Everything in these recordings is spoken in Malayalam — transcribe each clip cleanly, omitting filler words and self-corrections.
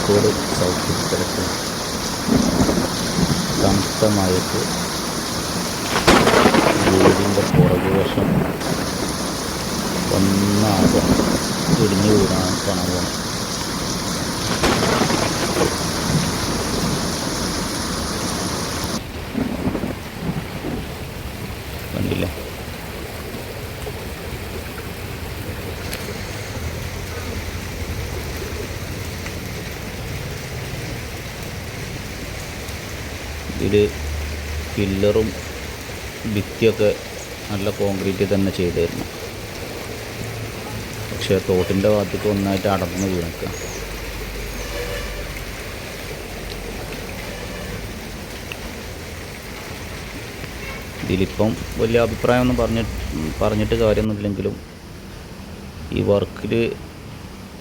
കോഴിക്കോട് സൗത്ത് സ്ഥലത്ത് തണുത്ത മഴയ്ക്ക് വീടിൻ്റെ പുറകുവശം ഒന്നാകെ ഇടിഞ്ഞു വീഴാൻ കാണാൻ പോകണം. കണ്ടില്ലേ? ഇതിൽ പില്ലറും ഭിത്തിയൊക്കെ നല്ല കോൺക്രീറ്റ് തന്നെ ചെയ്തായിരുന്നു. പക്ഷേ തോട്ടിൻ്റെ ഭാഗത്തേക്ക് ഒന്നായിട്ട് അടർന്ന് വീണിക്കുക. ഇതിലിപ്പം വലിയ അഭിപ്രായമൊന്നും പറഞ്ഞിട്ട് കാര്യമൊന്നുമില്ലെങ്കിലും ഈ വർക്കിൽ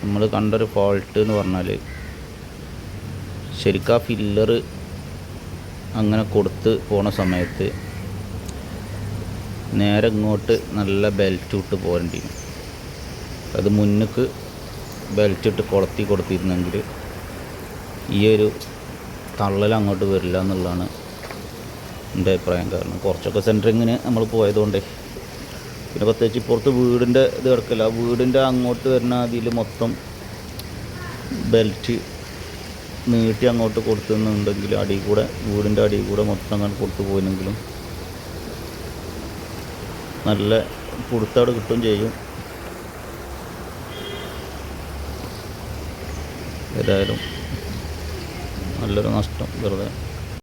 നമ്മൾ കണ്ടൊരു ഫോൾട്ട് എന്ന് പറഞ്ഞാൽ ശരിക്കും ആ ഫില്ലറ് അങ്ങനെ കൊടുത്ത് പോണ സമയത്ത് നേരെ ഇങ്ങോട്ട് നല്ല ബെൽറ്റ് ഇട്ട് പോരേണ്ടി വരും. അത് മുന്നിക്ക് ബെൽറ്റ് ഇട്ട് കൊടുത്തിരുന്നെങ്കിൽ ഈ ഒരു തള്ളൽ അങ്ങോട്ട് വരില്ല എന്നുള്ളതാണ് എൻ്റെ അഭിപ്രായം. കാരണം കുറച്ചൊക്കെ സെൻറ്ററിങ്ങിന് നമ്മൾ പോയതുകൊണ്ടേ, പിന്നെ പ്രത്യേകിച്ച് പുറത്ത് വീടിൻ്റെ ഇത് കിടക്കില്ല. ആ വീടിൻ്റെ അങ്ങോട്ട് വരുന്ന അതിൽ മൊത്തം ബെൽറ്റ് നീട്ടി അങ്ങോട്ട് കൊടുത്തുന്നുണ്ടെങ്കിൽ വീടിൻ്റെ അടിയിൽ കൂടെ മൊത്തം അങ്ങനെ കൊടുത്തു പോയെങ്കിലും നല്ല പുടുത്തവിടെ കിട്ടുകയും ചെയ്യും. ഏതായാലും നല്ലൊരു നഷ്ടം വെറുതെ.